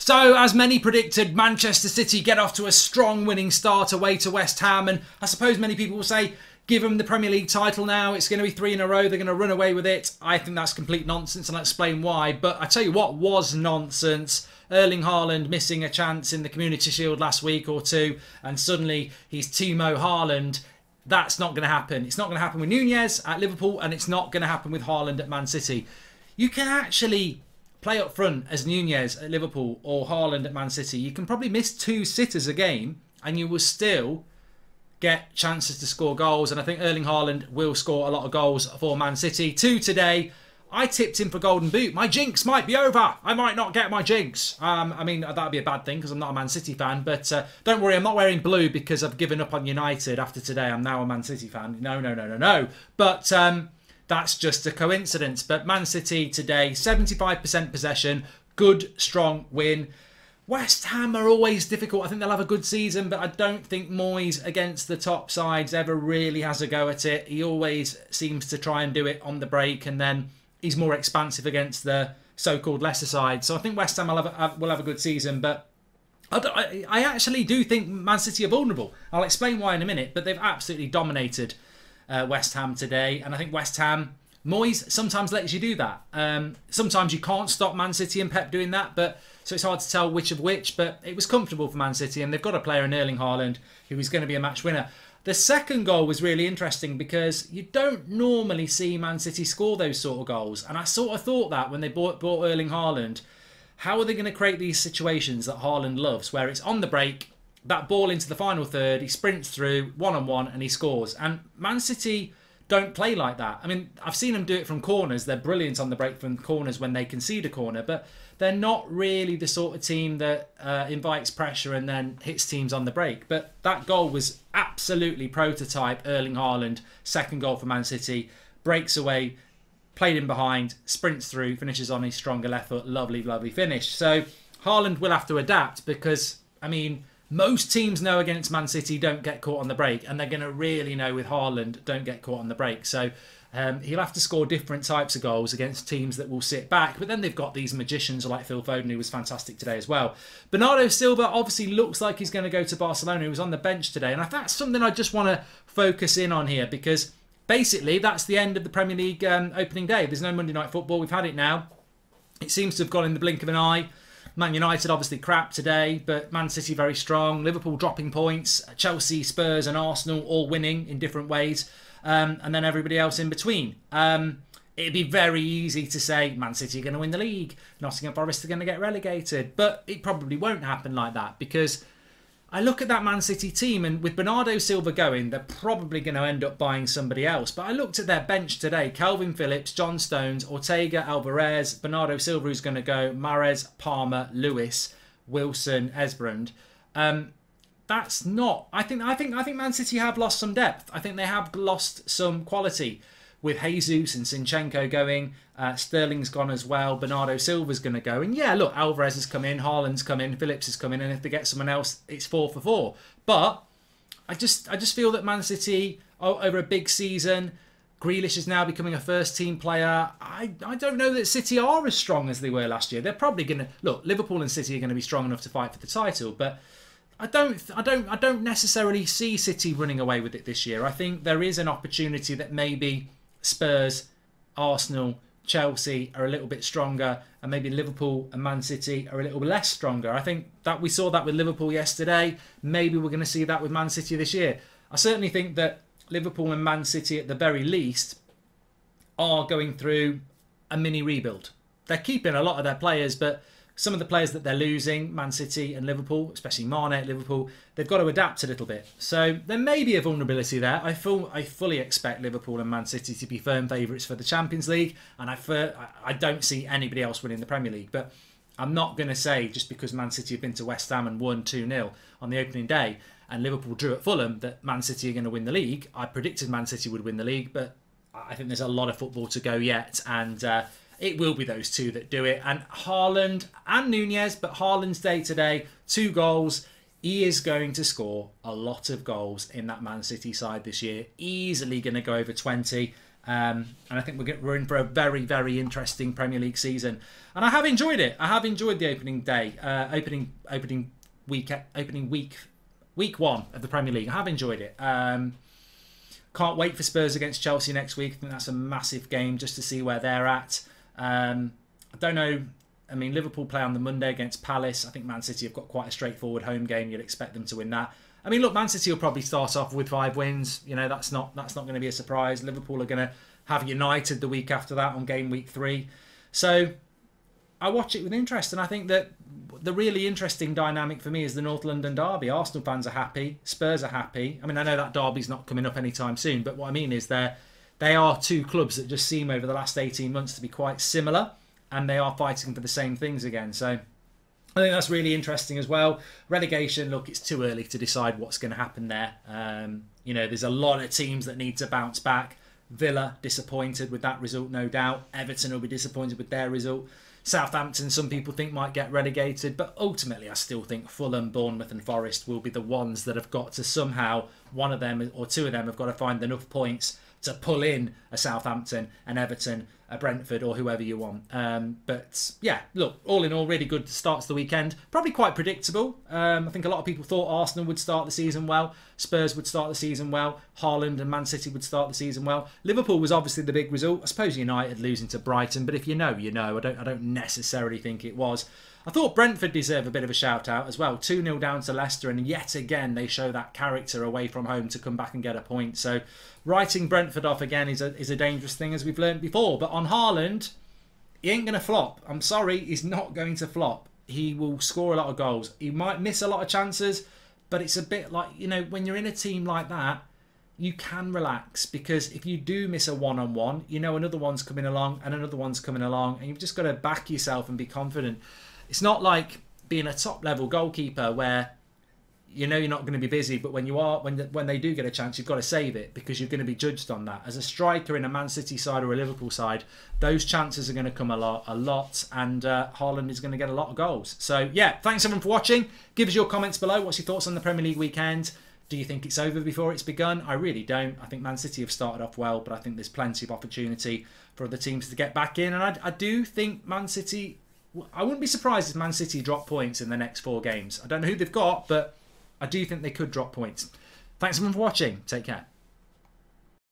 So, as many predicted, Manchester City get off to a strong winning start away to West Ham. And I suppose many people will say, give them the Premier League title now. It's going to be 3 in a row. They're going to run away with it. I think that's complete nonsense, and I'll explain why. But I tell you what was nonsense. Erling Haaland missing a chance in the Community Shield last week or two, and suddenly he's Timo Haaland. That's not going to happen. It's not going to happen with Nunez at Liverpool, and it's not going to happen with Haaland at Man City. You can actually play up front as Nunez at Liverpool or Haaland at Man City. You can probably miss 2 sitters a game and you will still get chances to score goals. And I think Erling Haaland will score a lot of goals for Man City. 2 today. I tipped him for Golden Boot. My jinx might be over. I might not get my jinx. I mean, that would be a bad thing because I'm not a Man City fan. But don't worry, I'm not wearing blue because I've given up on United after today. I'm now a Man City fan. No. But that's just a coincidence. But Man City today, 75% possession. Good, strong win. West Ham are always difficult. I think they'll have a good season, but I don't think Moyes against the top sides ever really has a go at it. He always seems to try and do it on the break, and then he's more expansive against the so-called lesser side. So I think West Ham will have a good season, but I actually do think Man City are vulnerable. I'll explain why in a minute, but they've absolutely dominated West Ham today, and I think West Ham, Moyes sometimes lets you do that. Sometimes you can't stop Man City and Pep doing that, but so it's hard to tell which of which, but it was comfortable for Man City, and they've got a player in Erling Haaland who is going to be a match winner. The second goal was really interesting because you don't normally see Man City score those sort of goals, and I sort of thought that when they bought Erling Haaland, how are they going to create these situations that Haaland loves, where it's on the break, that ball into the final third, he sprints through one-on-one and he scores. And Man City don't play like that. I mean, I've seen them do it from corners. They're brilliant on the break from corners when they concede a corner, but they're not really the sort of team that invites pressure and then hits teams on the break. But that goal was absolutely prototype Erling Haaland. Second goal for Man City. Breaks away, played in behind, sprints through, finishes on his stronger left foot. Lovely, lovely finish. So Haaland will have to adapt because, I mean, most teams know against Man City don't get caught on the break, and they're going to really know with Haaland don't get caught on the break. So he'll have to score different types of goals against teams that will sit back. But then they've got these magicians like Phil Foden, who was fantastic today as well. Bernardo Silva obviously looks like he's going to go to Barcelona. He was on the bench today, and that's something I just want to focus in on here because basically that's the end of the Premier League opening day. There's no Monday Night Football. We've had it now. It seems to have gone in the blink of an eye. Man United obviously crap today, but Man City very strong. Liverpool dropping points. Chelsea, Spurs and Arsenal all winning in different ways. And then everybody else in between. It'd be very easy to say Man City are going to win the league. Nottingham Forest are going to get relegated. But it probably won't happen like that because I look at that Man City team, and with Bernardo Silva going, they're probably going to end up buying somebody else. But I looked at their bench today. Calvin Phillips, John Stones, Ortega, Alvarez, Bernardo Silva who's going to go, Mahrez, Palmer, Lewis, Wilson, Esbrand. That's not... I think Man City have lost some depth. I think they have lost some quality with Jesus and Zinchenko going. Sterling's gone as well. Bernardo Silva's going to go. And yeah, look, Alvarez has come in, Haaland's come in, Phillips has come in, and if they get someone else, it's 4 for 4. But I just feel that Man City, over a big season, Grealish is now becoming a first-team player. I don't know that City are as strong as they were last year. They're probably going to... Look, Liverpool and City are going to be strong enough to fight for the title, but I don't necessarily see City running away with it this year. I think there is an opportunity that maybe Spurs, Arsenal, Chelsea are a little bit stronger, and maybe Liverpool and Man City are a little less stronger. I think that we saw that with Liverpool yesterday. Maybe we're going to see that with Man City this year. I certainly think that Liverpool and Man City, at the very least, are going through a mini rebuild. They're keeping a lot of their players, but some of the players that they're losing, Man City and Liverpool, especially Mane at Liverpool, they've got to adapt a little bit. So there may be a vulnerability there. I fully expect Liverpool and Man City to be firm favourites for the Champions League, and I don't see anybody else winning the Premier League. But I'm not going to say just because Man City have been to West Ham and won 2-0 on the opening day and Liverpool drew at Fulham that Man City are going to win the league. I predicted Man City would win the league, but I think there's a lot of football to go yet, and it will be those two that do it. And Haaland and Nunez, but Haaland's day today, 2 goals. He is going to score a lot of goals in that Man City side this year. Easily going to go over 20. And I think we're in for a very, very interesting Premier League season. And I have enjoyed it. I have enjoyed the opening day, opening week one of the Premier League. I have enjoyed it. Can't wait for Spurs against Chelsea next week. I think that's a massive game just to see where they're at. I don't know. I mean, Liverpool play on the Monday against Palace. I think Man City have got quite a straightforward home game. You'd expect them to win that. I mean, look, Man City will probably start off with 5 wins. You know, that's not going to be a surprise. Liverpool are going to have United the week after that on game week 3. So I watch it with interest, and I think that the really interesting dynamic for me is the North London derby. Arsenal fans are happy. Spurs are happy. I mean, I know that derby's not coming up anytime soon, but what I mean is they are 2 clubs that just seem over the last 18 months to be quite similar, and they are fighting for the same things again. So I think that's really interesting as well. Relegation, look, it's too early to decide what's going to happen there. You know, there's a lot of teams that need to bounce back. Villa, disappointed with that result, no doubt. Everton will be disappointed with their result. Southampton, some people think might get relegated, but ultimately I still think Fulham, Bournemouth and Forest will be the ones that have got to somehow, one of them or 2 of them have got to find enough points to pull in a Southampton, an Everton, a Brentford or whoever you want. But yeah, look, all in all, really good starts to the weekend. Probably quite predictable. I think a lot of people thought Arsenal would start the season well, Spurs would start the season well, Haaland and Man City would start the season well. Liverpool was obviously the big result. I suppose United losing to Brighton, but if you know, you know. I don't necessarily think it was. I thought Brentford deserve a bit of a shout out as well. 2-0 down to Leicester, and yet again they show that character away from home to come back and get a point. So writing Brentford off again is a dangerous thing, as we've learned before. But on Haaland, he ain't going to flop. I'm sorry, he's not going to flop. He will score a lot of goals. He might miss a lot of chances, but it's a bit like, you know, when you're in a team like that, you can relax, because if you do miss a one-on-one, you know another one's coming along and another one's coming along, and you've just got to back yourself and be confident. It's not like being a top-level goalkeeper where you know you're not going to be busy, but when you are, when they do get a chance, you've got to save it because you're going to be judged on that. As a striker in a Man City side or a Liverpool side, those chances are going to come a lot, and Haaland is going to get a lot of goals. So yeah, thanks everyone for watching. Give us your comments below. What's your thoughts on the Premier League weekend? Do you think it's over before it's begun? I really don't. I think Man City have started off well, but I think there's plenty of opportunity for other teams to get back in, and I do think Man City, I wouldn't be surprised if Man City drop points in the next 4 games. I don't know who they've got, but I do think they could drop points. Thanks everyone for watching. Take care.